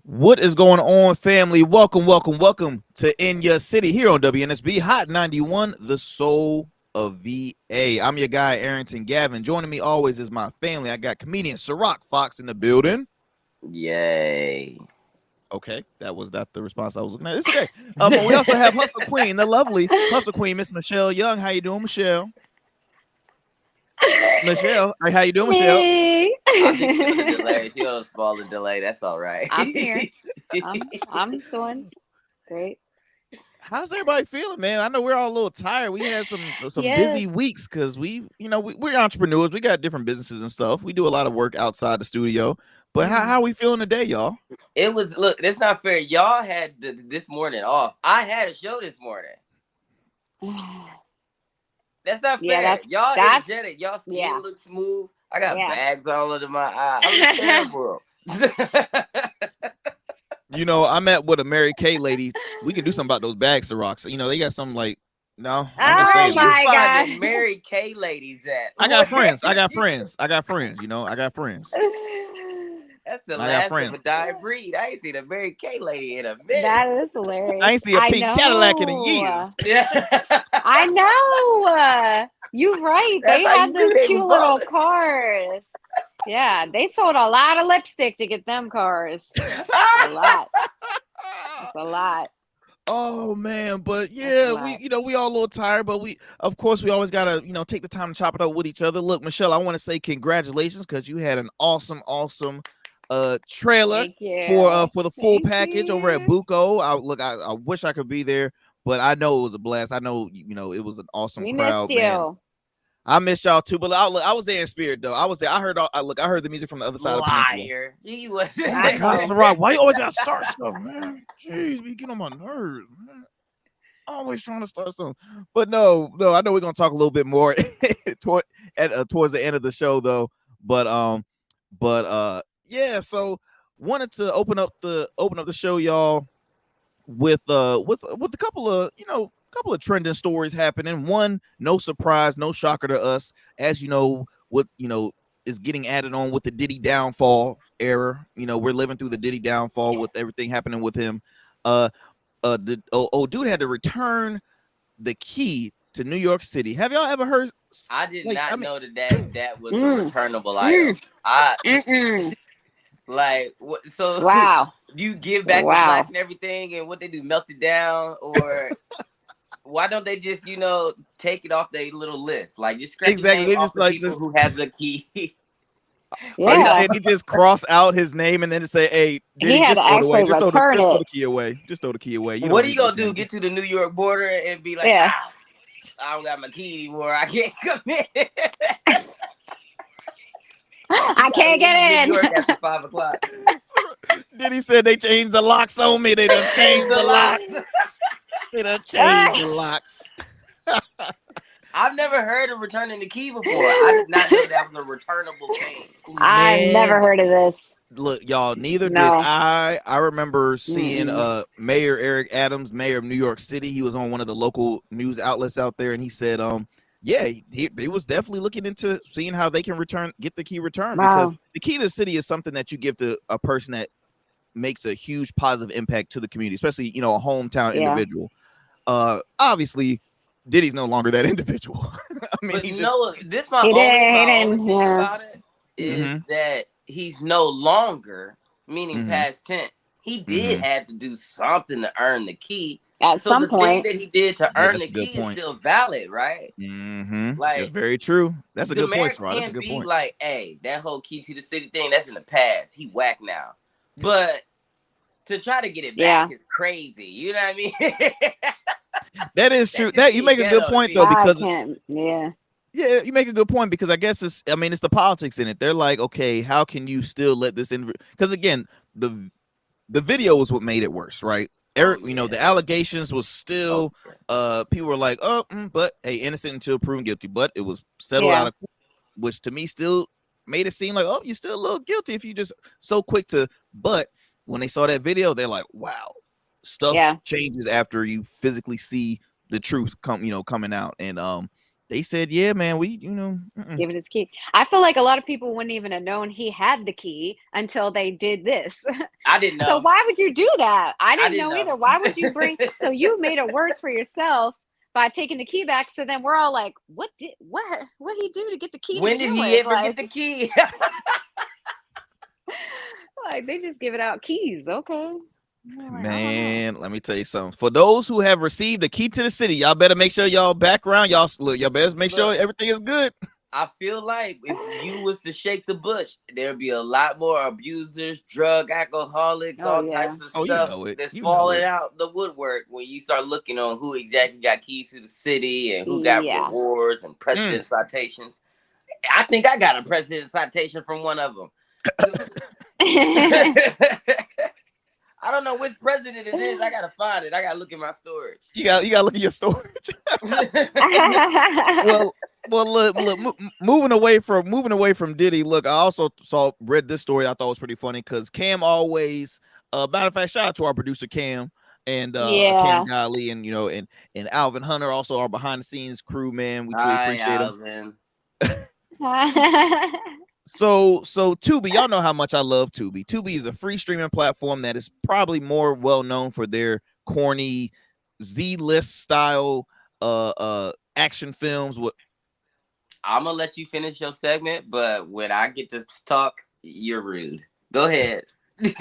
What is going on, family? Welcome to In Your City here on WNSB Hot 91, the soul of VA. I'm your guy, Arrington, Gavin. Joining me always is my family. I got comedian SyRok Foxx in the building. Yay. Okay, that was not the response I was looking at. It's okay. But we also have Hustle Queen, the lovely Hustle Queen, Miss Michele Young. How you doing, Michele? Michele, how you doing, Michele? Hey, I think she's a delay. She was a smaller delay. That's all right. I'm here. I'm doing great. How's everybody feeling, man? I know we're all a little tired. We had some Yes. busy weeks because we're entrepreneurs. We got different businesses and stuff. We do a lot of work outside the studio. But how are we feeling today, y'all? Look, that's not fair. Y'all had this morning off. I had a show this morning. That's not fair. Yeah, Y'all that's energetic. Y'all skin yeah. looks smooth. I got Yeah. bags all under my eyes. I'm terrible. I met with a Mary Kay lady. We can do something about those bags, SyRok. They got some like no. I'm just Oh saying. my Where you God. find the Mary Kay ladies at? I got friends. I got friends. I got friends. That's the I got last of friends. a dying breed. I ain't seen a Mary Kay lady in a minute. That is hilarious. I ain't seen a pink Cadillac in know. years. I know. You're right. They That's how had you knew those they cute was little ballers. cars. Yeah, they sold a lot of lipstick to get them cars. A lot. It's a lot. Oh man, but That's a yeah, lot. we all a little tired, but we always gotta take the time to chop it up with each other. Look, Michele, I want to say congratulations because you had an awesome trailer Thank you. for the full Thank package over at you. Buco. I wish I could be there, but I know it was a blast. I know it was an awesome We missed crowd, man. you. I missed y'all too, but I was there in spirit though. I was there. I heard I heard the music from the other side of the peninsula. Liar. He was. Oh I my God, know. SyRok, why you always gotta start stuff, man? Jeez, we get on my nerves, man. Always trying to start something, but no. I know we're gonna talk a little bit more towards the end of the show, though. Yeah. So wanted to open up the show, y'all, with a couple of trending stories happening. One, no surprise, no shocker to us, as what is getting added on with the Diddy downfall era. We're living through the Diddy downfall with everything happening with him. Dude had to return the key to New York City. Have y'all ever heard? I did not know that was a Mm. returnable item. Mm-mm. So Wow. you give back the black and everything, and what they do, melt it down, or why don't they just take it off their little list? Like just scratch Exactly. the They name off just the like people who have the key. So Yeah. he just cross out his name and then say, "Hey, He had just to throw it away. actually return Just throw it. the key away. Just throw the key away. You What don't are you need to gonna do? return Get it." to the New York border and be like, Yeah. I don't got my key anymore. I can't come in. I can't get in. New York after 5 o'clock. Then he said they changed the locks on me. They done changed the locks. They done changed the locks. I've never heard of returning the key before. I did not know that was a returnable thing. I've never heard of this. Look, y'all, neither did No. I. I remember seeing Mayor Eric Adams, mayor of New York City. He was on one of the local news outlets out there, and he said, yeah, he was definitely looking into seeing how they can get the key returned, because the key to the city is something that you give to a person that makes a huge positive impact to the community, especially a hometown individual. Obviously Diddy's no longer that individual. I mean, but this my only thing about it is that he's no longer, meaning past tense. He did have to do something to earn the key. At some point, thing that he did to earn the key is still valid, right? Like, that's very true. That's a good point, SyRok. That's a good point. Like, hey, that whole key to the city thing, that's in the past. He whack now. But to try to get it back is crazy. You know what I mean? That is true. That you make a good point though, because you make a good point, because I guess it's the politics in it. They're like, okay, how can you still let this in? Because again, the video was what made it worse, right? The allegations was still people were like, but hey, innocent until proven guilty. But it was settled out of court, which to me still made it seem like, oh, you're still a little guilty if you just so quick to. But when they saw that video, they're like, wow, stuff changes after you physically see the truth coming out. And they said, yeah, man, we, give it his key. I feel like a lot of people wouldn't even have known he had the key until they did this. I didn't know. So why would you do that? I didn't didn't know know either. Why would you bring? So you made it worse for yourself by taking the key back. So then we're all like, what did he do to get the key? When did he ever get the key? Like they just give it out keys. Okay. Man, let me tell you something. For those who have received the key to the city, y'all better make sure y'all background, y'all better make sure everything is good. I feel like if you was to shake the bush, there'd be a lot more abusers, drug alcoholics, all types of stuff that's falling out the woodwork when you start looking on who exactly got keys to the city and who got rewards and president citations. I think I got a president citation from one of them. I don't know which president it is. I gotta find it. I gotta look in my storage. You gotta look at your storage. well, look. Moving away from Diddy. Look, I also read this story. I thought was pretty funny because Kam always. Matter of fact, shout out to our producer Kam and Kam Godley and and Alvin Hunter, also our behind the scenes crew. Man, we truly appreciate them. So Tubi, y'all know how much I love Tubi. Tubi is a free streaming platform that is probably more well known for their corny Z-list style action films. I'm gonna let you finish your segment, but when I get to talk, you're rude. Go ahead. I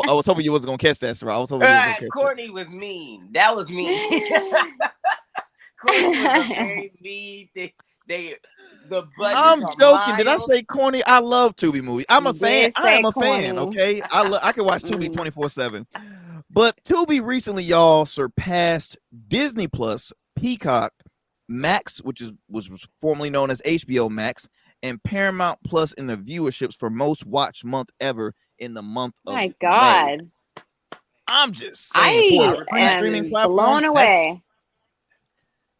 was hoping you wasn't gonna catch that, sir. I was hoping corny was mean. That was mean. Corny was a very mean thing. I'm joking. Did I say corny? I love Tubi movies. I'm a fan. I am a fan. Okay, I can watch Tubi 24/7. But Tubi recently, y'all, surpassed Disney Plus, Peacock, Max, which was formerly known as HBO Max, and Paramount Plus in the viewerships for most watched month ever in the month of my God. May. I'm just saying, I am streaming platform, blown away.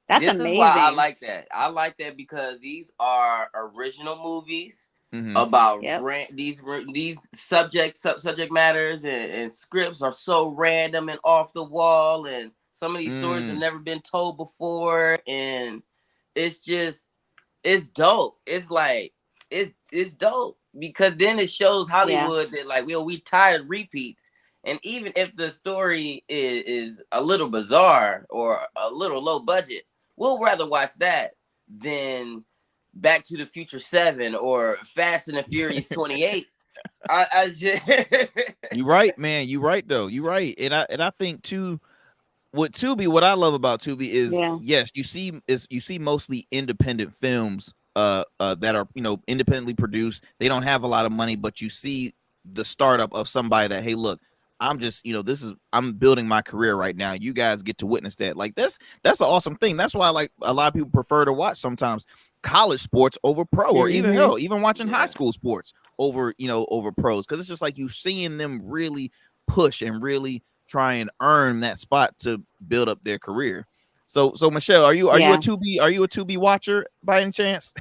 That's amazing. This is why I like that. I like that because these are original movies about these subject matters and scripts are so random and off the wall, and some of these stories have never been told before, and it's dope. It's like it's dope because then it shows Hollywood that like we tired of repeats. And even if the story is a little bizarre or a little low budget, we'll rather watch that than Back to the Future 7 or Fast and the Furious 28. I just You right, man. You right though. You right. And I think too, with Tubi, what I love about Tubi is yes, you see mostly independent films that are independently produced. They don't have a lot of money, but you see the startup of somebody that, hey, look, I'm just, I'm building my career right now. You guys get to witness that. Like that's an awesome thing. That's why like a lot of people prefer to watch sometimes college sports over pro, or even watching high school sports over pros, because it's just like you seeing them really push and really try and earn that spot to build up their career. So Michelle, are you a Tubi watcher by any chance?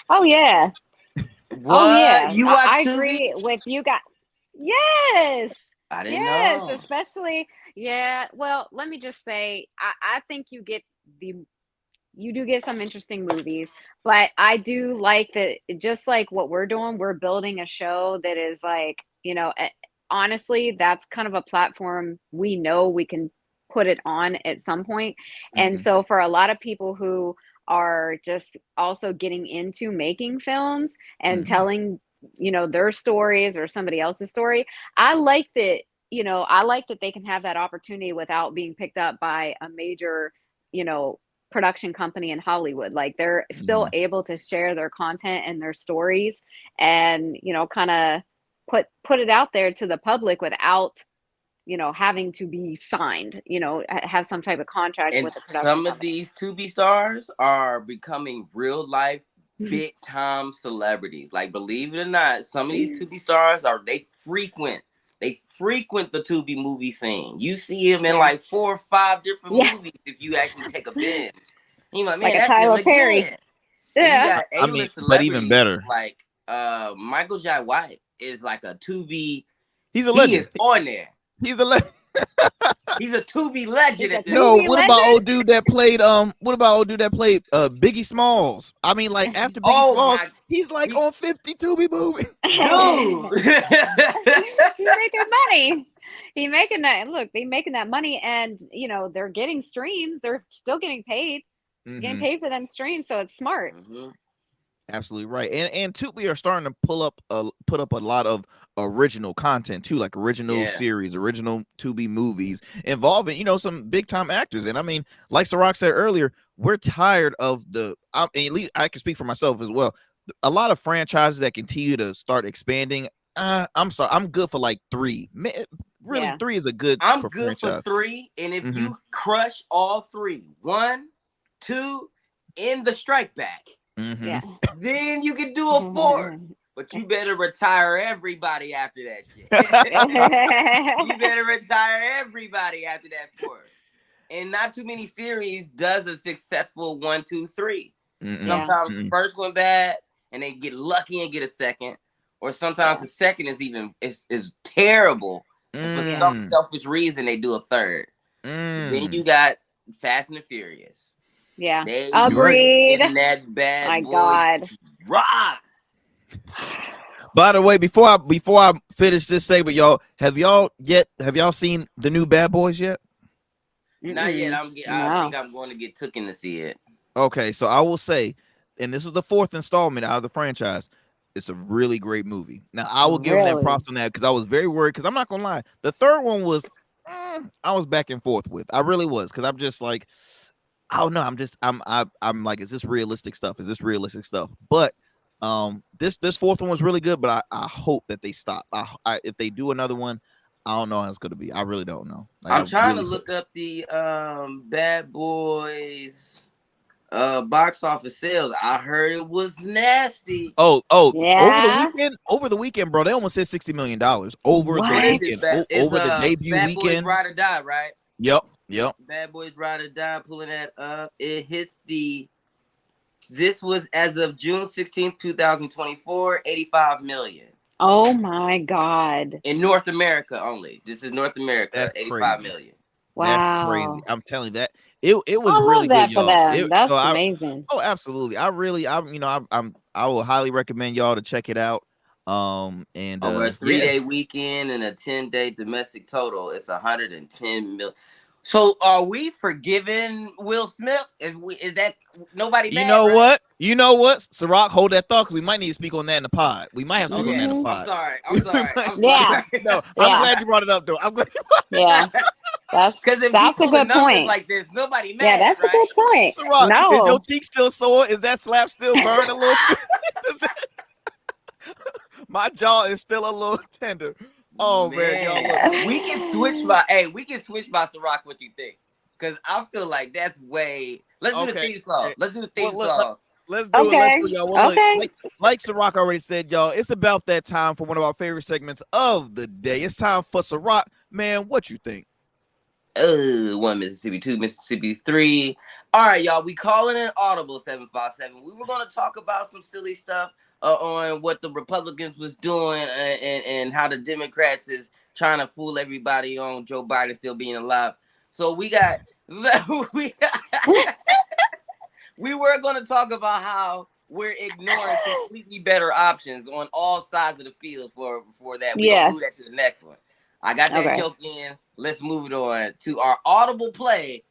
Oh yeah. What? Oh yeah. You watch I Tubi? agree with you guys. Yes. I didn't know. Especially well, let me just say I think you do get some interesting movies, but I do like that, just like what we're doing, we're building a show that is like, honestly, that's kind of a platform we know we can put it on at some point. And so for a lot of people who are just also getting into making films and telling their stories or somebody else's story, I like that they can have that opportunity without being picked up by a major production company in Hollywood. Like they're still able to share their content and their stories and kind of put it out there to the public without having to be signed, have some type of contract with the production some company. Of these Tubi stars are becoming real life big time celebrities. Like, believe it or not, some of these Tubi stars they frequent the Tubi movie scene. You see him in like 4 or 5 different movies if you actually take a binge. Man, like that's a Tyler Perry. Yeah, but even better, like Michael Jai White is like a Tubi. He's a legend. He is on there. He's a legend. He's a Tubi legend at this No, point. what about old dude that played Biggie Smalls? I mean, like after Biggie Smalls, he's like on 50 Tubi movies. Dude. He's making money. He's making that. Look, they're making that money, and you know they're getting streams. They're still getting paid. Getting paid for them streams, so it's smart. Absolutely right. And Tubi are starting to put up a lot of original content too, like original series, original Tubi movies involving, you know, some big time actors. And I mean, like SyRok said earlier, we're tired of at least I can speak for myself as well. A lot of franchises that continue to start expanding. I'm sorry, I'm good for like 3. Really, 3 is a good. I'm good for 3, and if you crush all 3, 1, 2, in the strike back. Then you can do a 4th, but you better retire everybody after that shit. You better retire everybody after that 4th. And not too many series does a successful 1, 2, 3. Sometimes the first one bad, and they get lucky and get a second, or sometimes the second is even is terrible. And for some selfish reason, they do a 3rd. Then you got Fast and the Furious. Yeah, agreed. That bad my boy God. Ride. By the way, before I finish this segment, y'all, have y'all seen the new Bad Boys yet? Not yet. I think I'm going to get taken to see it. Okay, so I will say, and this is the 4th installment out of the franchise. It's a really great movie. Now I will give them props on that because I was very worried. Because I'm not gonna lie, the 3rd one was I was back and forth with. I really was, because I'm just like, oh no, I'm like, is this realistic stuff? Is this realistic stuff? But this 4th one was really good. But I hope that they stop. If they do another one, I don't know how it's gonna be. I really don't know. Like, I'm trying to look up the Bad Boys box office sales. I heard it was nasty. Oh, over the weekend, bro, they almost said $60 million over the weekend. Over the debut Bad weekend. Boys Ride or Die, right? Yep. Bad Boys Ride or Die, pulling that up. It hits this was as of June 16th, 2024, 85 million. Oh my God. In North America only. This is North America. That's 85 million. Wow. That's crazy. I'm telling you that. It was really good, y'all. That's amazing. Absolutely. I will highly recommend y'all to check it out. And over a 3-day weekend and a 10-day domestic total, it's 110 million. So are we forgiving Will Smith? Is that nobody mad? You know what? SyRok, hold that thought, because we might need to speak on that in the pod. We might have to speak on that in the pod. I'm sorry. No, I'm glad you brought it up, though. I'm glad you brought it up. That's a good point. Like this, nobody mad. Yeah, that's a good point. SyRok, is your cheek still sore? Is that slap still burned a little? My jaw is still a little tender. Oh man, y'all look. We can switch by SyRok. What you think? Because I feel like that's way. Let's do the theme song. Let's do the theme song. Let's do it. Let's do, y'all. Well, like SyRok already said, y'all, it's about that time for one of our favorite segments of the day. It's time for SyRok. Man, what you think? 1 Mississippi, 2 Mississippi, 3. All right, y'all. We calling in Audible 757. We were going to talk about some silly stuff on what the Republicans was doing and how the Democrats is trying to fool everybody on Joe Biden still being alive. So we were going to talk about how we're ignoring completely better options on all sides of the field for that. We're going to do that to the next one. I got that joke in. Let's move it on to our Audible play.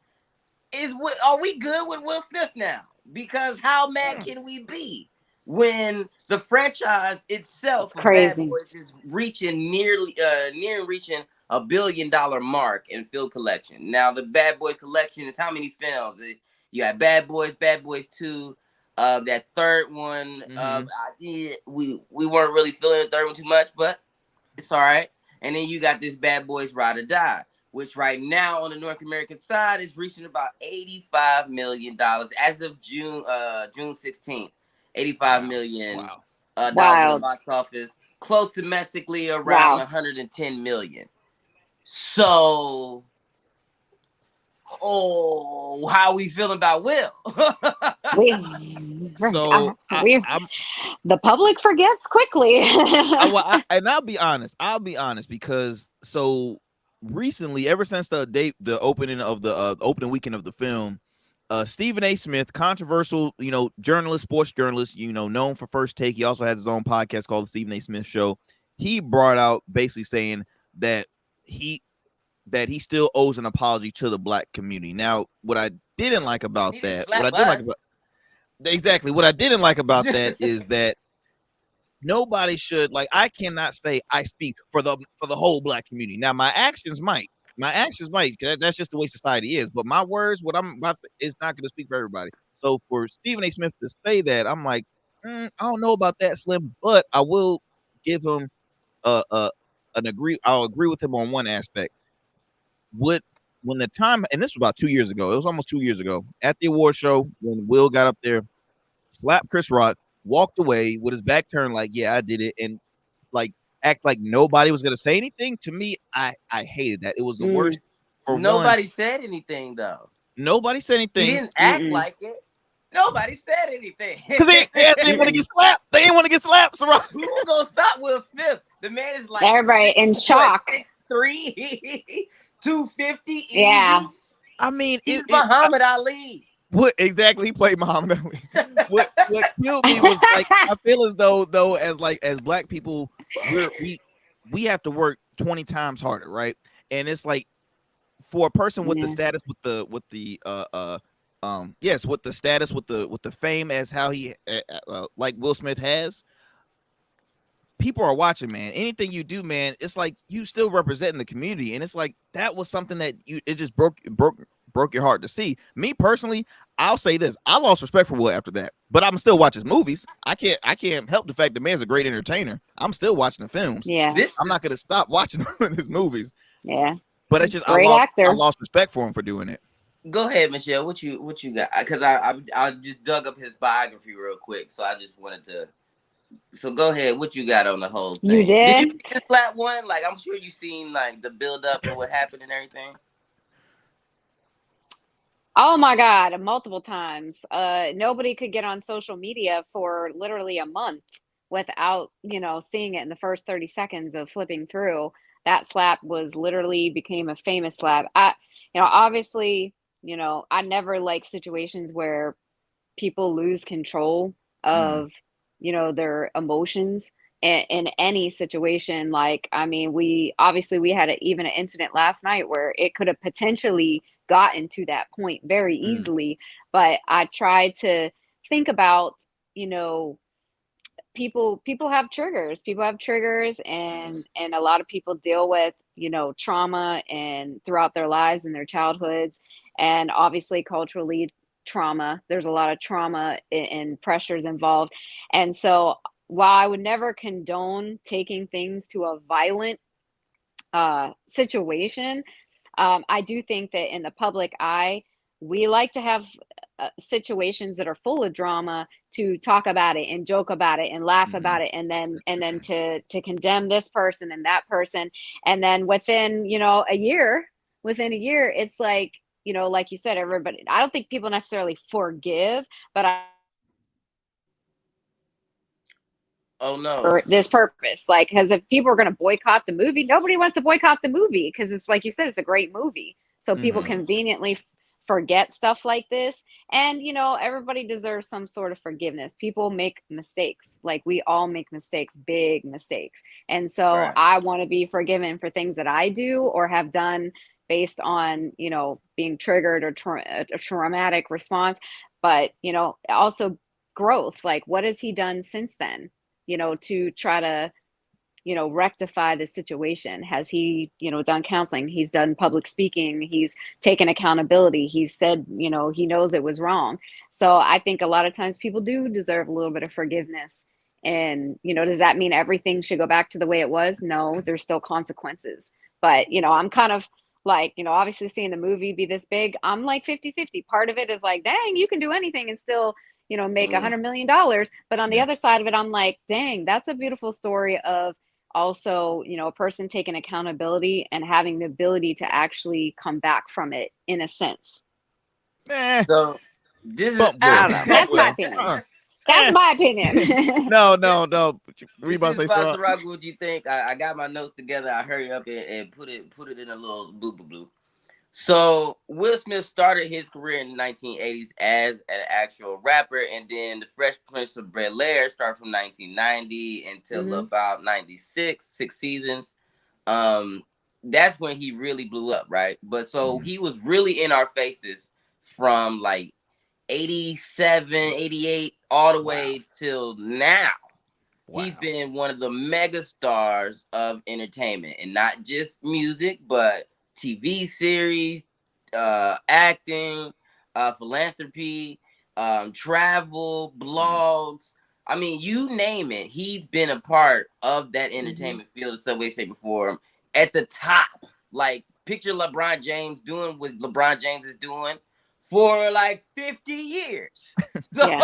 Are we good with Will Smith now? Because how mad can we be when the franchise itself of Bad Boys is near reaching $1 billion mark in film collection? Now the Bad Boys collection is how many films? You got Bad Boys, Bad Boys 2, that third one. We weren't really feeling the third one too much, but it's all right. And then you got this Bad Boys Ride or Die, which right now on the North American side is reaching about $85 million as of June 16th. $85 million dollars in the box office. Close domestically around 110 million. So, how are we feeling about Will? The public forgets quickly. And I'll be honest because recently, ever since the opening weekend of the film, Stephen A. Smith, controversial, journalist, sports journalist, known for First Take. He also has his own podcast called the Stephen A. Smith Show. He brought out basically saying that he still owes an apology to the black community. Now, what I didn't like about that, what I didn't like about that is that nobody should, like, I cannot say I speak for the whole black community. Now, my actions might, because that's just the way society is. But my words, what I'm about to say, is not going to speak for everybody. So for Stephen A. Smith to say that, I'm like, I don't know about that, Slim. But I will give him I'll agree with him on one aspect. When the time, and this was about 2 years ago, it was almost 2 years ago at the award show when Will got up there, slapped Chris Rock, walked away with his back turned, like, yeah, I did it, and like act like nobody was gonna say anything. To me, I hated that. It was the worst. Nobody said anything though. Nobody said anything. He didn't act like it. Nobody said anything. Because they didn't want to get slapped. They didn't want to get slapped. So who's gonna stop Will Smith? The man is like everybody in shock. 6'3", 250. Yeah. I mean, he's Muhammad Ali. What exactly? He played Muhammad Ali. What killed me was, like, I feel as though as black people, we have to work 20 times harder, right? And it's like, for a person with the status, with the status, with the fame as how he like Will Smith has, people are watching, man. Anything you do, man, it's like you still representing the community, and it's like that was something that it just broke your heart to see. Me personally, I'll say this: I lost respect for Will after that, but I'm still watching his movies. I can't help the fact the man's a great entertainer. I'm still watching the films. Yeah, I'm not gonna stop watching his movies. Yeah, but it's just I lost respect for him for doing it. Go ahead, Michelle. What you got? Because I just dug up his biography real quick, so I just wanted to. So go ahead. What you got on the whole thing? You did? Did you just slap one? Like, I'm sure you seen like the build up and what happened and everything. Oh my God, multiple times. Nobody could get on social media for literally a month without, seeing it in the first 30 seconds of flipping through. That slap became a famous slap. Obviously, I never like situations where people lose control of, their emotions in any situation. Like, I mean, we had even an incident last night where it could have potentially gotten to that point very easily. But I tried to think about, people have triggers. People have triggers, and a lot of people deal with, trauma and throughout their lives and their childhoods, and obviously culturally trauma. There's a lot of trauma and pressures involved. And so while I would never condone taking things to a violent situation, I do think that in the public eye, we like to have situations that are full of drama to talk about it and joke about it and laugh about it, and then to condemn this person and that person, and then within a year, it's like, like you said, everybody. I don't think people necessarily forgive, but oh no, for this purpose, like, because if people are going to boycott the movie, nobody wants to boycott the movie because it's like you said, it's a great movie. So people conveniently forget stuff like this, and everybody deserves some sort of forgiveness. People make mistakes, like we all make mistakes, big mistakes, and so right. I want to be forgiven for things that I do or have done based on being triggered or a traumatic response, but also growth. Like, what has he done since then, to try to rectify the situation? Has he done counseling? He's done public speaking. He's taken accountability. He's said he knows it was wrong. So I think a lot of times people do deserve a little bit of forgiveness. And does that mean everything should go back to the way it was? No, there's still consequences. But I'm kind of like, obviously seeing the movie be this big, I'm like 50-50. Part of it is like, dang, you can do anything and still make $100 million. But on the other side of it, I'm like, dang, that's a beautiful story of also, a person taking accountability and having the ability to actually come back from it in a sense. So this is, I don't know. That's my opinion. That's my opinion. No. We about This to is say about SyRok. SyRok. What you think? I got my notes together. I hurry up and put it in a little bloop. So Will Smith started his career in the 1980s as an actual rapper, and then the Fresh Prince of Bel-Air started from 1990 until about 96, 6 seasons. That's when he really blew up, right? But so he was really in our faces from like 87, 88, all the way till now. Wow. He's been one of the mega stars of entertainment, and not just music, but TV series, acting, philanthropy, travel, blogs. I mean, you name it. He's been a part of that entertainment field in some way, shape, or form at the top. Like, picture LeBron James doing what LeBron James is doing for like 50 years. So,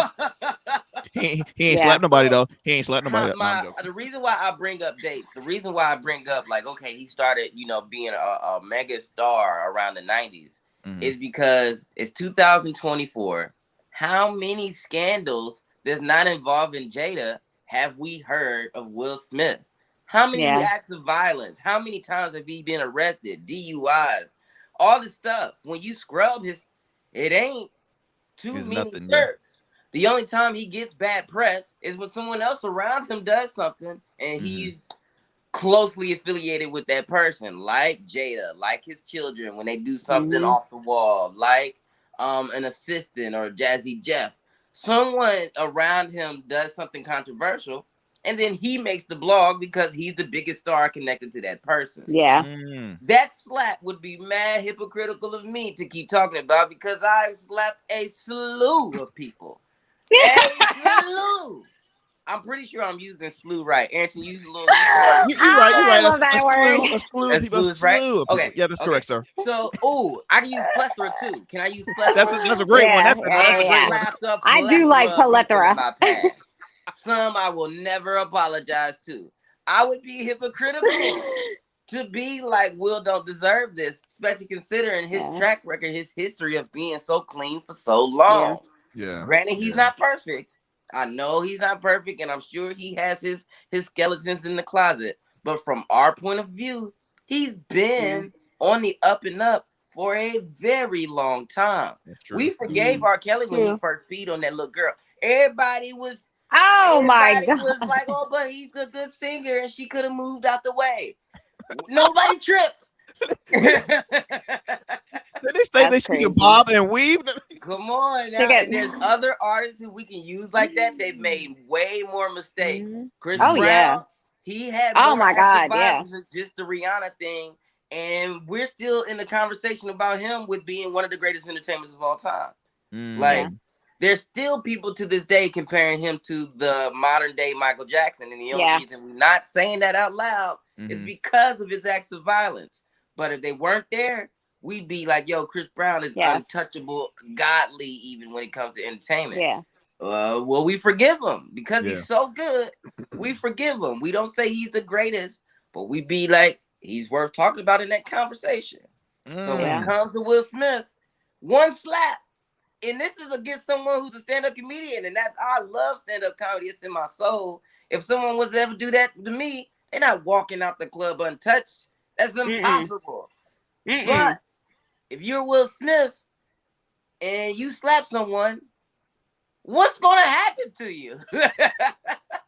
he ain't slapped nobody though. He ain't slapped nobody. The reason why I bring up dates, the reason why I bring up like, okay, he started, being a mega star around the 90s is because it's 2024. How many scandals that's not involving Jada have we heard of Will Smith? How many acts of violence? How many times have he been arrested? DUIs, all this stuff. When you scrub it ain't too many shirts. The only time he gets bad press is when someone else around him does something and he's closely affiliated with that person, like Jada, like his children when they do something off the wall, like an assistant or Jazzy Jeff. Someone around him does something controversial, and then he makes the blog because he's the biggest star connected to that person. Yeah. That slap would be mad hypocritical of me to keep talking about because I've slapped a slew of people. A slew. I'm pretty sure I'm using slew right. Arrington, use a little. You're right. I love that word. A slew. Right? Okay. Yeah, that's correct, sir. So, I can use plethora too. Can I use plethora? That's a great one. That's a great one. I do like plethora. Some I will never apologize to. I would be hypocritical to be like, Will don't deserve this, especially considering his track record, his history of being so clean for so long. Yeah. Granted, he's not perfect. I know he's not perfect, and I'm sure he has his skeletons in the closet. But from our point of view, he's been on the up and up for a very long time. We forgave R. Kelly when he first peed on that little girl. Everybody was my God. was like, oh, but he's a good singer, and she could have moved out the way. Nobody tripped. Did they say that she can bob and weave? Come on now. And there's other artists who we can use like that. They've made way more mistakes. Chris Brown, he had more than just the Rihanna thing. And we're still in the conversation about him with being one of the greatest entertainers of all time. There's still people to this day comparing him to the modern day Michael Jackson. And the only reason we're not saying that out loud is because of his acts of violence. But if they weren't there, we'd be like, yo, Chris Brown is untouchable, godly, even when it comes to entertainment. Well, we forgive him because he's so good. We forgive him. We don't say he's the greatest, but we be like, he's worth talking about in that conversation. So when it comes to Will Smith, one slap, and this is against someone who's a stand-up comedian, and I love stand-up comedy. It's in my soul. If someone was to ever do that to me, they're not walking out the club untouched. That's impossible. But if you're Will Smith and you slap someone, what's going to happen to you?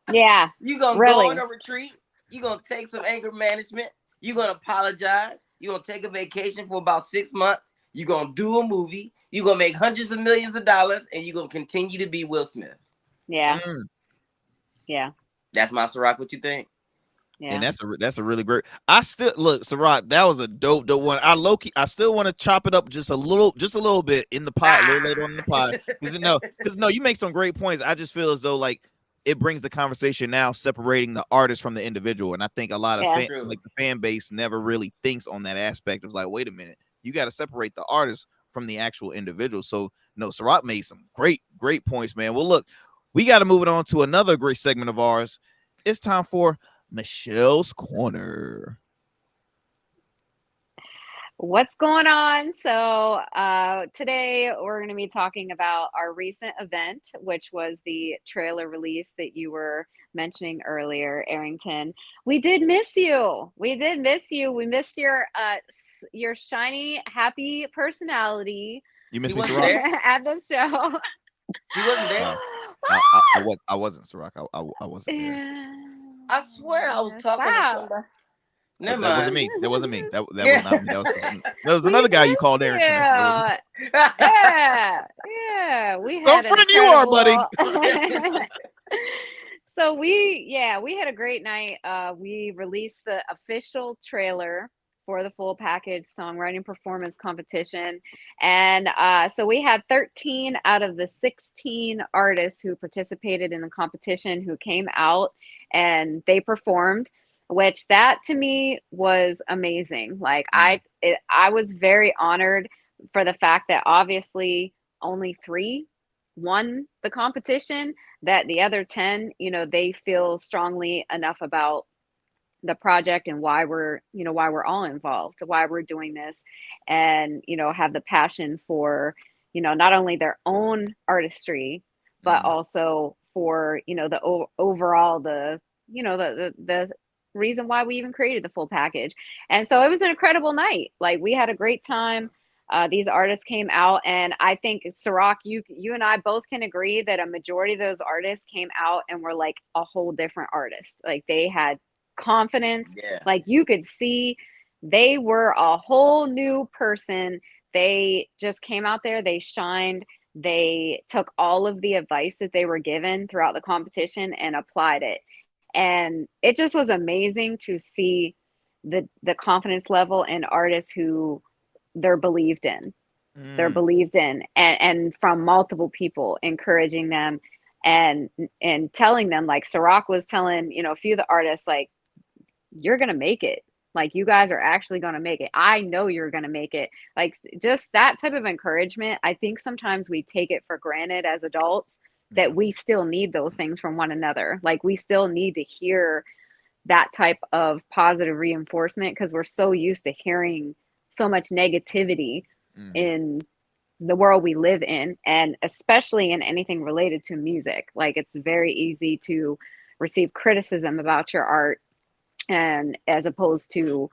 You're going to go on a retreat. You're going to take some anger management. You're going to apologize. You're going to take a vacation for about 6 months. You're going to do a movie. You're going to make hundreds of millions of dollars, and you're going to continue to be Will Smith. Yeah. That's my SyRok. What you think? Yeah. And that's a really great. I still look, SyRok, that was a dope one. I still want to chop it up just a little bit in the pod, a little later on in the pod. Because you make some great points. I just feel as though like it brings the conversation now separating the artist from the individual. And I think a lot of the fan base never really thinks on that aspect of like, wait a minute, you got to separate the artist from the actual individual. So no, SyRok made some great points, man. Well, look, we got to move it on to another great segment of ours. It's time for Michelle's Corner. What's going on? So today we're going to be talking about our recent event, which was the trailer release that you were mentioning earlier, Arrington. We did miss you. We did miss you. We missed your shiny, happy personality. You missed He me, wasn't SyRok? there. At the show. He wasn't there. I wasn't, SyRok. I wasn't there. I swear I was talking to Stop. somebody. Never That wasn't mind. me. That wasn't me. That Yeah. was not me. There was We another guy you missed called you. Arrington. That was Yeah. We so had an friend you are, buddy. incredible. So we had a great night. We released the official trailer for the full package songwriting performance competition. And so we had 13 out of the 16 artists who participated in the competition who came out and they performed, which that to me was amazing. Like I was very honored for the fact that obviously only 3 won the competition, that the other 10, they feel strongly enough about the project and why we're all involved, why we're doing this, and have the passion for not only their own artistry but also for the overall the reason why we even created the full package. And so it was an incredible night. Like, we had a great time. These artists came out, and I think, SyRok, you and I both can agree that a majority of those artists came out and were like a whole different artist. Like, they had confidence. Yeah. Like, you could see they were a whole new person. They just came out there, they shined, they took all of the advice that they were given throughout the competition and applied it. And it just was amazing to see the confidence level in artists who they're believed in. They're believed in, and from multiple people encouraging them and telling them, like SyRok was telling, a few of the artists, like, you're going to make it. Like, you guys are actually going to make it. I know you're going to make it. Like, just that type of encouragement. I think sometimes we take it for granted as adults that we still need those things from one another. Like, we still need to hear that type of positive reinforcement because we're so used to hearing so much negativity in the world we live in, and especially in anything related to music. Like, it's very easy to receive criticism about your art, and as opposed to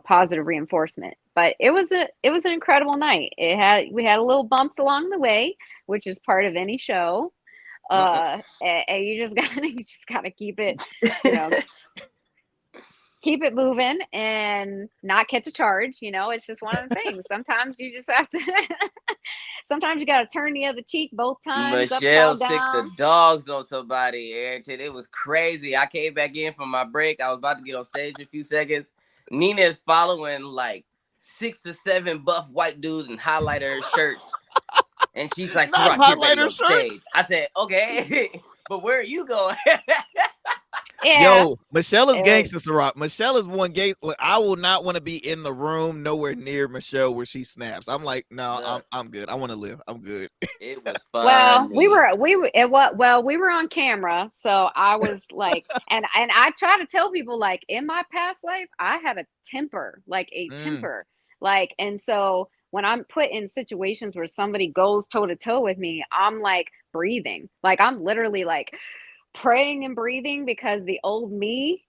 positive reinforcement. But it was an incredible night. We had a little bumps along the way, which is part of any show. And you just gotta keep it, keep it moving and not catch a charge. It's just one of the things. Sometimes you just have to sometimes you got to turn the other cheek both times. Michelle sick the dogs on somebody, Arrington. It was crazy. I came back in from my break. I was about to get on stage in a few seconds. Nina is following like 6 to 7 buff white dudes and highlighter shirts. And she's like, SyRok, get ready on stage. I said, okay, but where are you going? Yeah. Yo, Michelle is gangster, SyRok. Michelle is one gay. Look, I will not want to be in the room nowhere near Michelle where she snaps. I'm like, no, I'm good. I want to live. I'm good. It was fun. Well, we were on camera, so I was like, and I try to tell people, like, in my past life, I had a temper, like a temper, like, and so when I'm put in situations where somebody goes toe to toe with me, I'm like breathing, like I'm literally like praying and breathing, because the old me,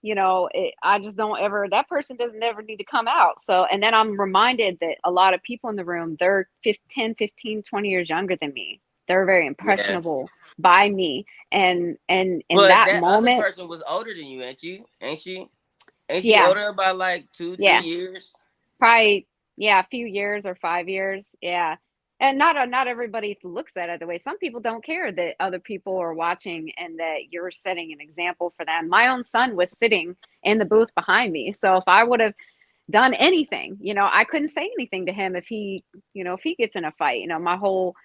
I just don't ever, that person doesn't ever need to come out. So, and then I'm reminded that a lot of people in the room, they're 10, 15, 20 years younger than me. They're very impressionable by me. And in that moment, other person was older than you, ain't she? Ain't she older by like 2-3 years? Probably, a few years or 5 years. Yeah. And not everybody looks at it the way. Some people don't care that other people are watching and that you're setting an example for them. My own son was sitting in the booth behind me. So if I would have done anything, I couldn't say anything to him if he gets in a fight. My whole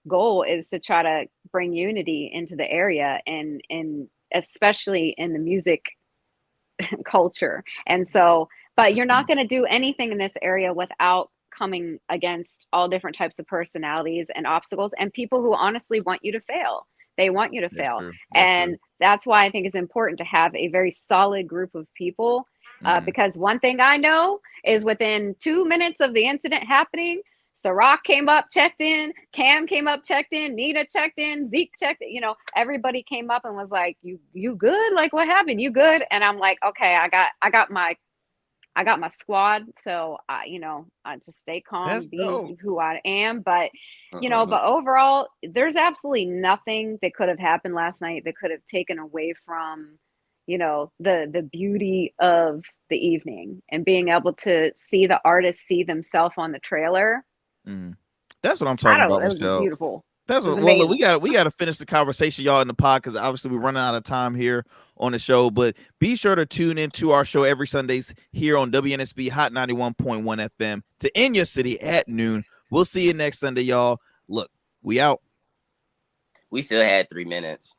goal is to try to bring unity into the area, and especially in the music culture. And so, but you're not going to do anything in this area without coming against all different types of personalities and obstacles and people who honestly want you to fail. They want you to fail. True. And true. that's why I think it's important to have a very solid group of people. Mm-hmm. Because one thing I know is within 2 minutes of the incident happening, SyRok came up, checked in, Kam came up, checked in, Nina checked in, Zeke checked in, everybody came up and was like, you good? Like, what happened? You good? And I'm like, okay, I got my squad. So I just stay calm, That's be dope. who I am. But but overall, there's absolutely nothing that could have happened last night that could have taken away from the beauty of the evening and being able to see the artists see themselves on the trailer. That's what I'm I talking don't know, about, it was just Michelle. beautiful. That's what. Well, look, we got to finish the conversation, y'all, in the pod, because obviously we're running out of time here on the show. But be sure to tune into our show every Sundays here on WNSB Hot 91.1 FM to In Your City at noon. We'll see you next Sunday, y'all. Look, we out. We still had 3 minutes.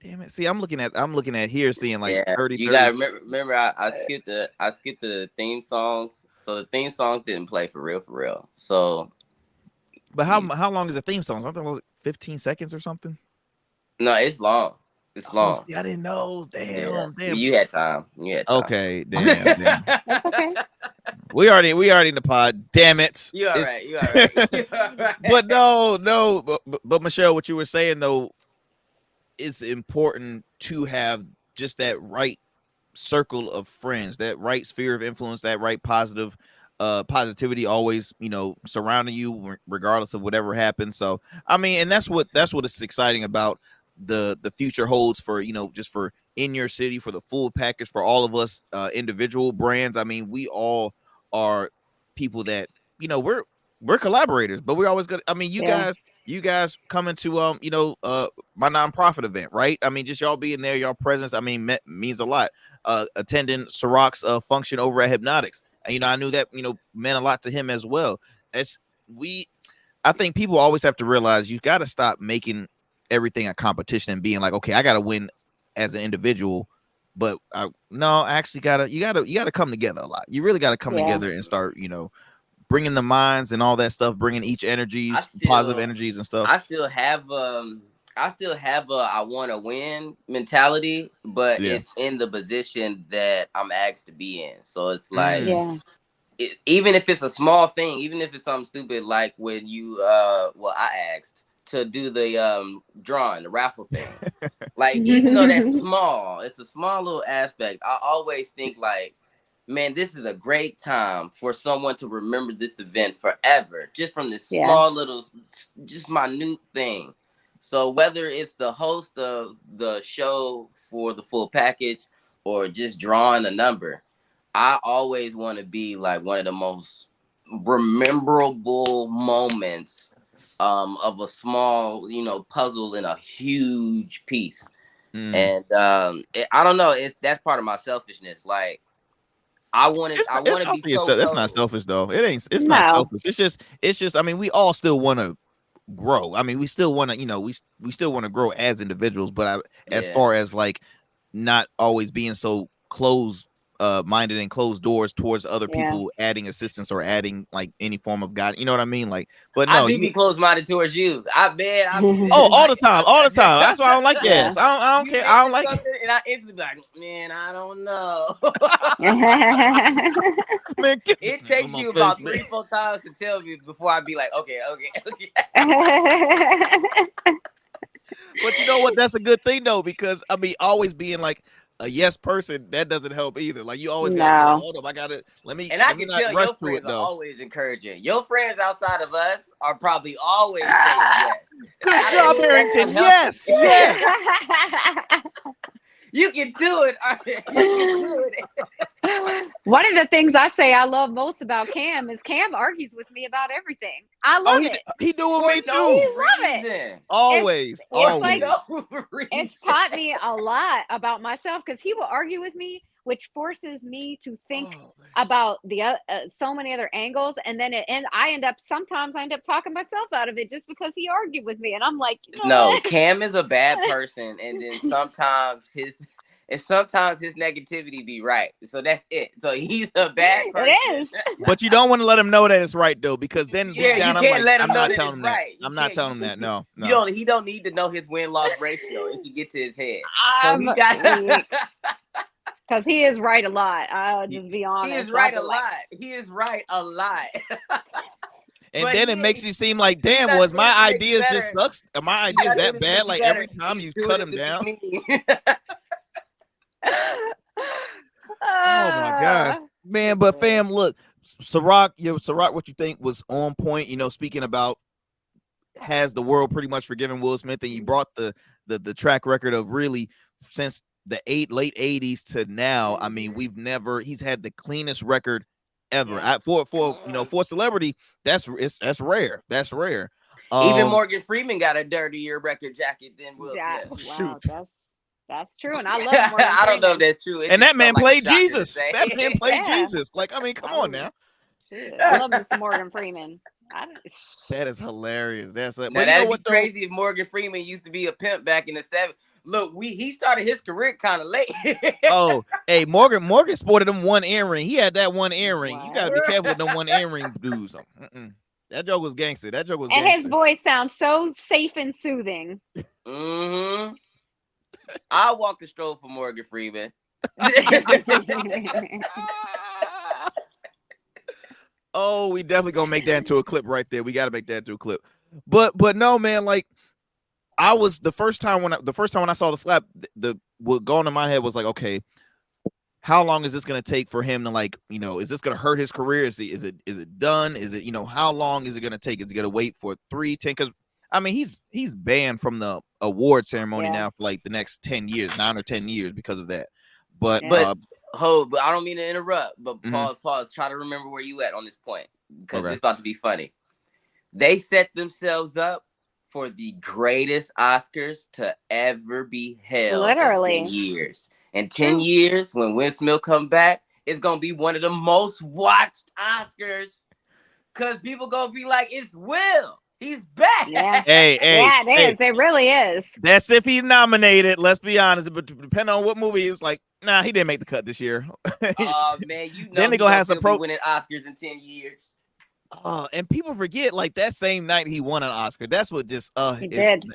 Damn it! See, I'm looking at here, seeing like 30. You gotta remember. I skipped the theme songs, so the theme songs didn't play for real. So, but how long is the theme song? Something like 15 seconds or something. No, it's long. It's long. See, I didn't know. Damn. You had time. Okay, damn. That's okay. We already in the pod. Damn it. You all right. But no. But Michelle, what you were saying though, it's important to have just that right circle of friends, that right sphere of influence, that right positivity always, surrounding you regardless of whatever happens. So, I mean, and that's what is exciting about the future holds for, just for In Your City, for the full package, for all of us individual brands. I mean, we all are people that, we're collaborators, but we're always gonna, I mean, you guys coming to my nonprofit event, right? I mean, just y'all being there, y'all presence, I mean, means a lot. Attending SyRok's function over at Hypnotics, and I knew that meant a lot to him as well. I think people always have to realize you got to stop making everything a competition and being like, okay, I got to win as an individual, but no, actually you gotta come together a lot. You really got to come together and start, bringing the minds and all that stuff, bringing each energies, positive energies and stuff. I still have I want to win mentality, but it's in the position that I'm asked to be in. So it's like, even if it's a small thing, even if it's something stupid, like when you, I asked to do the drawing, the raffle thing. Like, even though that's small, it's a small little aspect. I always think like, man, this is a great time for someone to remember this event forever, just from this small little, just minute thing. So whether it's the host of the show for the full package or just drawing a number, I always want to be like one of the most rememberable moments of a small, puzzle in a huge piece. And I don't know, that's part of my selfishness. Like, I want to be so. That's not selfish though. It's not selfish. It's just. I mean, we all still want to grow. I mean, we still want to. We still want to grow as individuals. But as far as like not always being so closed minded and closed doors towards other people adding assistance or adding like any form of God. You know what I mean? Like, but no, I do be closed minded towards you. I bet. all the time. That's why I don't like gas. I don't care. I don't like it. And I instantly be like, man, I don't know. Man, it takes you about 3-4 times to tell me before I be like, okay. But you know what? That's a good thing though, because I mean, always being like a yes person, that doesn't help either. Like, you always gotta be like, hold up, I gotta let me. And I can tell your friends are always encouraging. Your friends outside of us are probably always saying yes. Good job, Arrington. Yes. You can do it. You can do it. One of the things I say I love most about Kam is Kam argues with me about everything. I love it. He do with me too. Love it. Always. It's taught me a lot about myself, because he will argue with me, which forces me to think about the so many other angles, and then sometimes I end up talking myself out of it just because he argued with me, and I'm like, no, Kam is a bad person, and then sometimes and sometimes his negativity be right. So that's it. So he's a bad person. It is. But you don't want to let him know that it's right though, because then deep down you I'm can't like, let him I'm know not that telling it's him that. right. I'm not telling him that. No. He don't need to know his win-loss ratio. It can get to his head. So he got because he is right a lot. I'll just be honest. He is right a lot. He is right a lot. And then it makes you seem like, damn, was my ideas just sucks? Are my ideas that bad? Like every time you cut him down. Oh my gosh, man! But fam, look, SyRok, what you think was on point? You know, speaking about has the world pretty much forgiven Will Smith, and you brought the track record of really since the late 80s to now. I mean, he's had the cleanest record ever. For celebrity, that's rare. That's rare. Even Morgan Freeman got a dirtier record jacket than Will Smith. Wow, that's true, and I love Morgan Freeman. I don't know if that's true. And that man played Jesus. That man played Jesus. Like, I mean, come on now. Shit, I love me some Morgan Freeman. That is hilarious. That's it. But that'd be crazy if Morgan Freeman used to be a pimp back in the 70s. Look, he started his career kind of late. Oh, hey, Morgan sported him one earring. He had that one earring. Wow. You gotta be careful with them one earring dudes. That joke was gangster. And his voice sounds so safe and soothing. Mm-hmm. I'll walk the stroll for Morgan Freeman. Oh, we definitely gonna make that into a clip right there. We gotta make that into a clip. But no, man, like I was the first time when I saw the slap, what going in my head was like, okay, how long is this gonna take for him to, like, you know, is this gonna hurt his career? Is it done? Is it, you know, how long is it gonna take? Is he gonna wait for 3, 10? Because I mean, he's banned from the award ceremony now for like the next 10 years, 9 or 10 years because of that. But but I don't mean to interrupt, but pause. Try to remember where you at on this point, because it's about to be funny. They set themselves up for the greatest Oscars to ever be held. Literally. In 10 years. In 10 years, when Will Smith come back, it's gonna be one of the most watched Oscars, because people gonna be like, it's Will. He's back. Yeah. Hey, yeah, it is. It really is. That's if he's nominated. Let's be honest. But depending on what movie, he was like, nah, he didn't make the cut this year. Oh man, you know, then they gonna have some winning Oscars in 10 years. And people forget, like, that same night he won an Oscar. That's what just he did.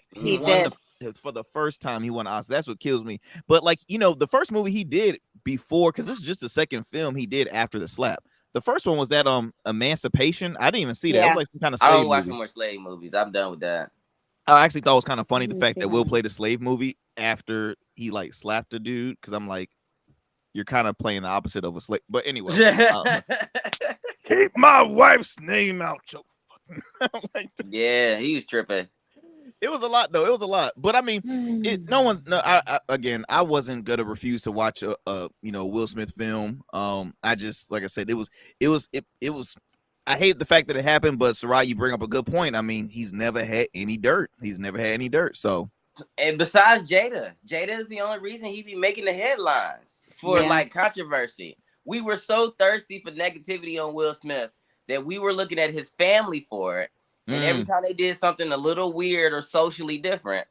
For the first time he won an Oscar. That's what kills me. But, like, you know, the first movie he did before, because this is just the second film he did after the slap. The first one was that Emancipation. I didn't even see that. It was like some kind of slave movie. I don't watch no more slave movies. I'm done with that. I actually thought it was kind of funny the fact that Will played a slave movie after he like slapped a dude, because I'm like, you're kind of playing the opposite of a slave. But anyway, keep my wife's name out your fucking. Like, yeah, he was tripping. It was a lot though. It was a lot. But I mean, I wasn't gonna refuse to watch a Will Smith film. I just, like I said, it was. I hate the fact that it happened, but SyRok, you bring up a good point. I mean, he's never had any dirt. So, and besides Jada is the only reason he be making the headlines for like controversy. We were so thirsty for negativity on Will Smith that we were looking at his family for it. And every time they did something a little weird or socially different,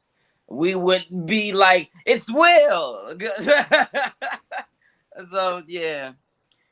we would be like, it's Will. So, yeah.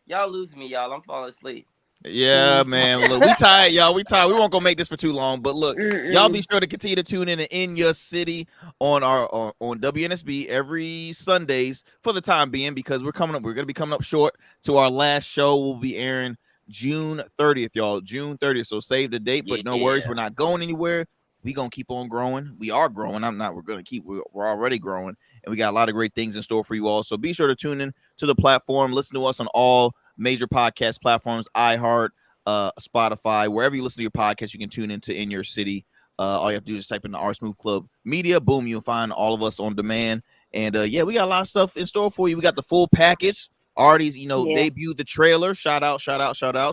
Y'all lose me, y'all. I'm falling asleep. Yeah, man. Look, we tired, y'all. We tired. We won't go make this for too long. But look, y'all be sure to continue to tune in your city on our on WNSB every Sundays for the time being, because we're going to be coming up short to our last show. We'll be airing June 30th, y'all. June 30th. So save the date, but no worries. We're not going anywhere. We gonna keep on growing. We are growing. We're already growing, and we got a lot of great things in store for you all. So be sure to tune in to the platform. Listen to us on all major podcast platforms, iHeart, Spotify, wherever you listen to your podcast, you can tune into in your city. All you have to do is type in the R Smooth Club Media. Boom, you'll find all of us on demand. And we got a lot of stuff in store for you. We got the full package. Already, debuted the trailer. Shout out.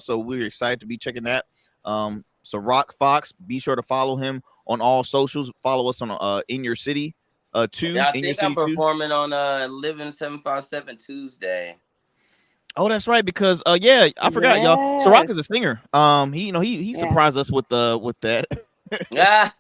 So we're excited to be checking that. SyRok Foxx, be sure to follow him on all socials. Follow us on In Your City too. Yeah, I think I'm performing on Living 757 Tuesday. Oh, that's right, because I forgot, y'all. SyRok is a singer. He surprised us with that. Yeah.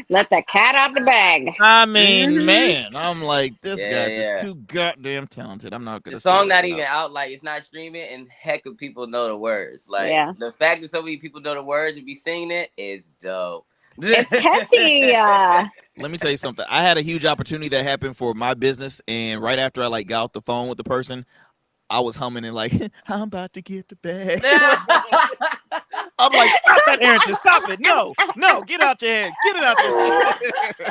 Let the cat out the bag. I mean, man, I'm like, this Yeah, guy's just yeah. too goddamn talented. I'm not gonna The say song that not even loud. out, like it's not streaming, and heck of people know the words. Like Yeah. the fact that so many people know the words and be singing it is dope. It's catchy. Let me tell you something. I had a huge opportunity that happened for my business, and right after I like got off the phone with the person, I was humming and like, I'm about to get the bag. I'm like, stop that, Arrington. Stop it. No, get out your head. Get it out your head.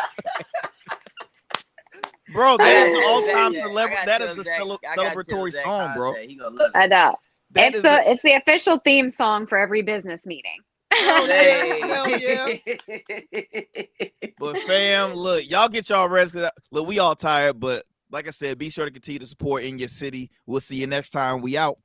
Bro, that is the all-time celebrity. That is the celebratory song, bro. I know. That It's the official theme song for every business meeting. Hell yeah. Hell yeah. But fam, look, y'all get y'all rest. Look, we all tired, but like I said, be sure to continue to support in your city. We'll see you next time. We out.